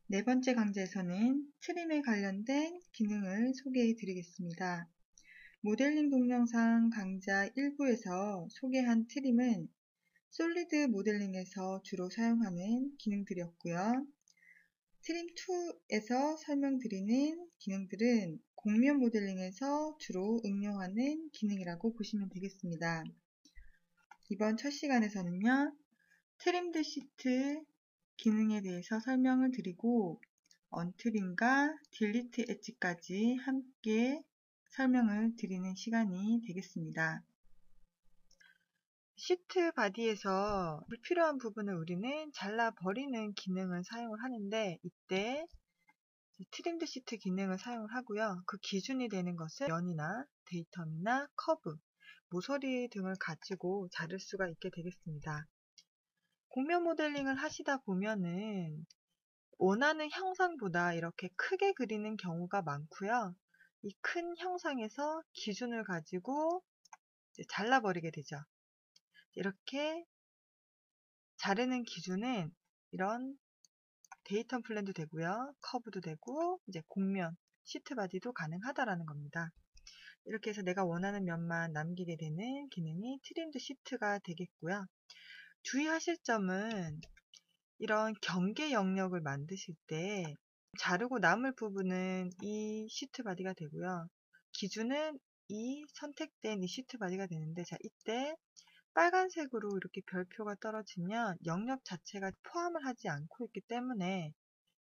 네 번째 강좌에서는 트림에 관련된 기능을 소개해 드리겠습니다. 모델링 동영상 강좌 1부에서 소개한 트림은 솔리드 모델링에서 주로 사용하는 기능들이었고요. 트림 2에서 설명드리는 기능들은 곡면 모델링에서 주로 응용하는 기능이라고 보시면 되겠습니다. 이번 첫 시간에서는요, 트림드 시트 기능에 대해서 설명을 드리고 언트림과 딜리트 엣지까지 함께 설명을 드리는 시간이 되겠습니다. 시트 바디에서 불필요한 부분을 우리는 잘라버리는 기능을 사용을 하는데, 이때 트림드 시트 기능을 사용을 하고요. 그 기준이 되는 것은 면이나 데이텀이나 커브, 모서리 등을 가지고 자를 수가 있게 되겠습니다. 곡면 모델링을 하시다 보면은 원하는 형상보다 이렇게 크게 그리는 경우가 많고요. 이 큰 형상에서 기준을 가지고 잘라버리게 되죠. 이렇게 자르는 기준은 이런 데이텀 플랜도 되고요. 커브도 되고 이제 곡면, 시트 바디도 가능하다라는 겁니다. 이렇게 해서 내가 원하는 면만 남기게 되는 기능이 트림드 시트가 되겠고요. 주의하실 점은 이런 경계 영역을 만드실 때 자르고 남을 부분은 이 시트 바디가 되고요. 기준은 이 선택된 이 시트 바디가 되는데, 자, 이때 빨간색으로 이렇게 별표가 떨어지면 영역 자체가 포함을 하지 않고 있기 때문에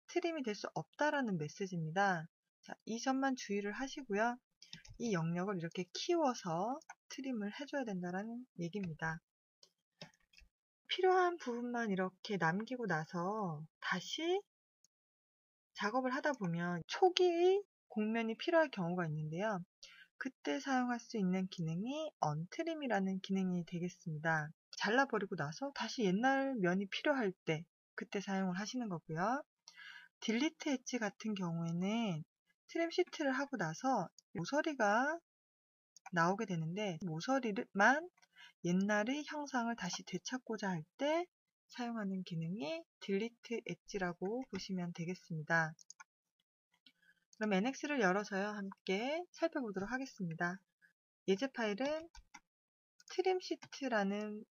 트림이 될 수 없다라는 메시지입니다. 자, 이 점만 주의를 하시고요. 이 영역을 이렇게 키워서 트림을 해줘야 된다는 얘기입니다. 필요한 부분만 이렇게 남기고 나서 다시 작업을 하다 보면 초기의 곡면이 필요할 경우가 있는데요. 그때 사용할 수 있는 기능이 언트림이라는 기능이 되겠습니다. 잘라버리고 나서 다시 옛날 면이 필요할 때 그때 사용을 하시는 거고요. 딜리트 엣지 같은 경우에는 트림 시트를 하고 나서 모서리가 나오게 되는데, 모서리만 옛날의 형상을 다시 되찾고자 할 때 사용하는 기능이 딜리트 엣지라고 보시면 되겠습니다. 그럼 NX를 열어서요, 함께 살펴보도록 하겠습니다. 예제 파일은 트림 시트라는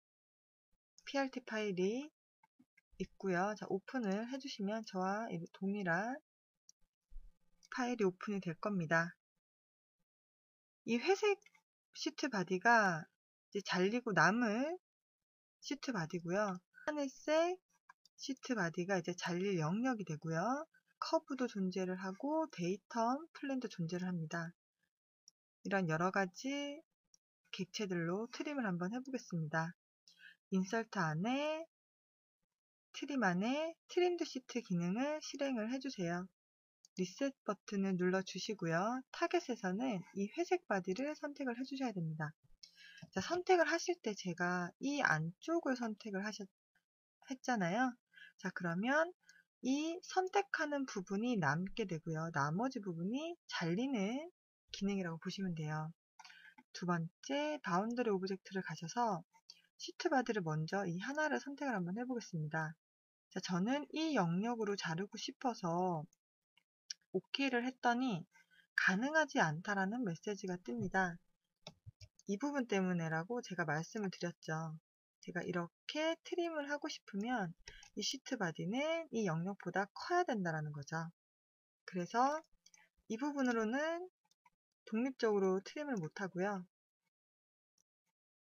PRT 파일이 있고요. 자, 오픈을 해주시면 저와 동일한 파일이 오픈이 될 겁니다. 이 회색 시트 바디가 이제 잘리고 남을 시트 바디고요. 하늘색 시트 바디가 이제 잘릴 영역이 되고요. 커브도 존재를 하고 데이텀 플랜도 존재를 합니다. 이런 여러 가지 객체들로 트림을 한번 해보겠습니다. 인설트 안에 트림 안에 트림드 시트 기능을 실행을 해주세요. 리셋 버튼을 눌러주시고요. 타겟에서는 이 회색 바디를 선택을 해주셔야 됩니다. 자, 선택을 하실 때 제가 이 안쪽을 선택을 했잖아요. 자, 그러면 이 선택하는 부분이 남게 되고요. 나머지 부분이 잘리는 기능이라고 보시면 돼요. 두 번째, 바운더리 오브젝트를 가셔서 시트 바디를 먼저 이 하나를 선택을 한번 해보겠습니다. 자, 저는 이 영역으로 자르고 싶어서 OK를 했더니 가능하지 않다라는 메시지가 뜹니다. 이 부분 때문에라고 제가 말씀을 드렸죠. 제가 이렇게 트림을 하고 싶으면 이 시트 바디는 이 영역보다 커야 된다는 거죠. 그래서 이 부분으로는 독립적으로 트림을 못하고요.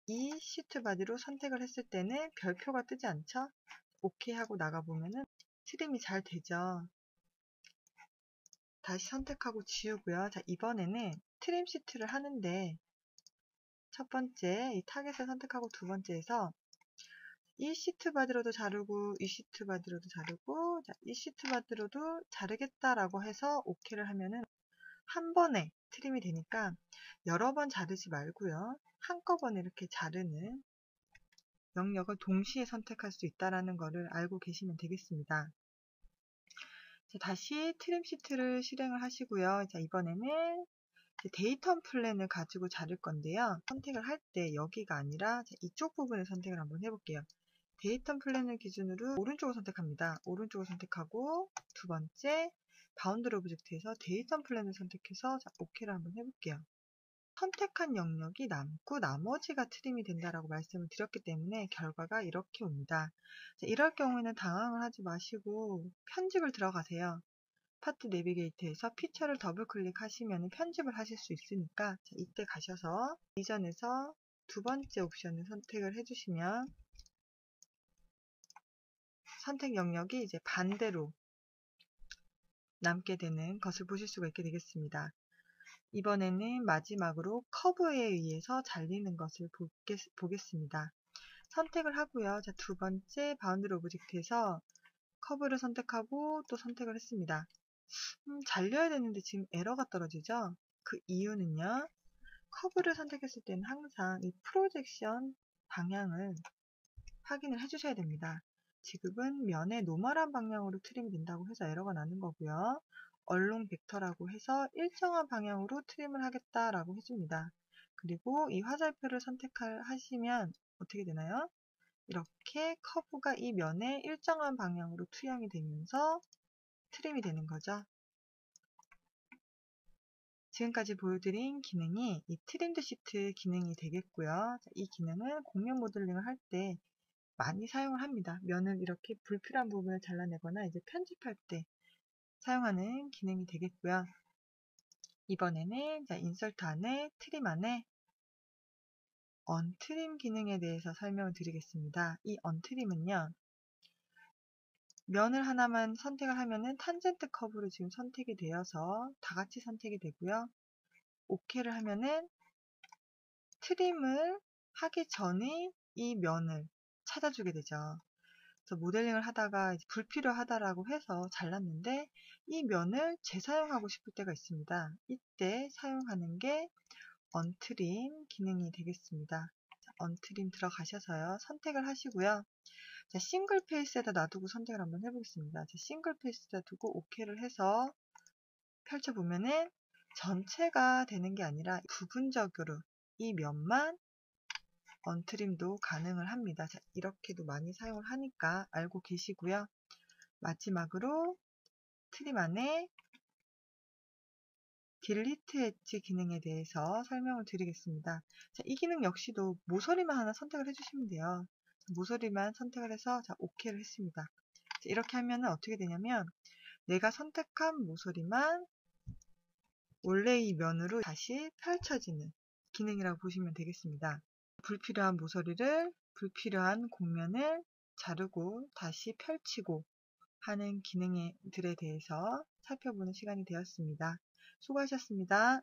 이 시트 바디로 선택을 했을 때는 별표가 뜨지 않죠? OK 하고 나가보면은 트림이 잘 되죠. 다시 선택하고 지우고요. 자, 이번에는 트림 시트를 하는데 첫 번째 이 타겟을 선택하고 두 번째에서 이 시트 바디로도 자르고 이 시트 바디로도 자르고, 자, 이 시트 바디로도 자르겠다라고 해서 OK를 하면은 한 번에 트림이 되니까 여러 번 자르지 말고요. 한꺼번에 이렇게 자르는 영역을 동시에 선택할 수 있다는 것을 알고 계시면 되겠습니다. 자, 다시 트림 시트를 실행을 하시고요. 자, 이번에는 데이텀 플랜을 가지고 자를 건데요. 선택을 할 때 여기가 아니라 이쪽 부분을 선택을 한번 해볼게요. 데이터 플랜을 기준으로 오른쪽을 선택합니다. 오른쪽을 선택하고 두 번째 바운더리 오브젝트에서 데이터 플랜을 선택해서 OK를 한번 해볼게요. 선택한 영역이 남고 나머지가 트림이 된다라고 말씀을 드렸기 때문에 결과가 이렇게 옵니다. 이럴 경우에는 당황을 하지 마시고 편집을 들어가세요. 파트 내비게이터에서 피처를 더블 클릭하시면 편집을 하실 수 있으니까 이때 가셔서 리전에서 두 번째 옵션을 선택을 해주시면 선택 영역이 이제 반대로 남게 되는 것을 보실 수가 있게 되겠습니다. 이번에는 마지막으로 커브에 의해서 잘리는 것을 보겠습니다. 선택을 하고요. 자, 두 번째 바운더리 오브젝트에서 커브를 선택하고 또 선택을 했습니다. 잘려야 되는데 지금 에러가 떨어지죠? 그 이유는요. 커브를 선택했을 때는 항상 이 프로젝션 방향을 확인을 해주셔야 됩니다. 지금은 면의 노멀한 방향으로 트림이 된다고 해서 에러가 나는 거고요. 얼롱 벡터라고 해서 일정한 방향으로 트림을 하겠다라고 해줍니다. 그리고 이 화살표를 선택하시면 어떻게 되나요? 이렇게 커브가 이 면의 일정한 방향으로 투영이 되면서 트림이 되는 거죠. 지금까지 보여드린 기능이 이 트림드 시트 기능이 되겠고요. 이 기능은 곡면 모델링을 할 때 많이 사용을 합니다. 면을 이렇게 불필요한 부분을 잘라내거나 이제 편집할 때 사용하는 기능이 되겠고요. 이번에는 인서트 안에 트림 안에 언트림 기능에 대해서 설명을 드리겠습니다. 이 언트림은요. 면을 하나만 선택을 하면은 탄젠트 커브로 지금 선택이 되어서 다 같이 선택이 되고요. OK를 하면은 트림을 하기 전에 이 면을 찾아주게 되죠. 그래서 모델링을 하다가 불필요하다라고 해서 잘랐는데 이 면을 재사용하고 싶을 때가 있습니다. 이때 사용하는 게 언트림 기능이 되겠습니다. 언트림 들어가셔서요. 선택을 하시고요. 자, 싱글 페이스에다 놔두고 선택을 한번 해보겠습니다. 자, 싱글 페이스에다 두고 OK를 해서 펼쳐보면은 전체가 되는 게 아니라 부분적으로 이 면만 언트림도 가능을 합니다. 자, 이렇게도 많이 사용을 하니까 알고 계시고요. 마지막으로 트림 안에 딜리트 엣지 기능에 대해서 설명을 드리겠습니다. 자, 이 기능 역시도 모서리만 하나 선택을 해주시면 돼요. 모서리만 선택을 해서 자, OK를 했습니다. 자, 이렇게 하면 어떻게 되냐면 내가 선택한 모서리만 원래 이 면으로 다시 펼쳐지는 기능이라고 보시면 되겠습니다. 불필요한 모서리를 불필요한 곡면을 자르고 다시 펼치고 하는 기능들에 대해서 살펴보는 시간이 되었습니다. 수고하셨습니다.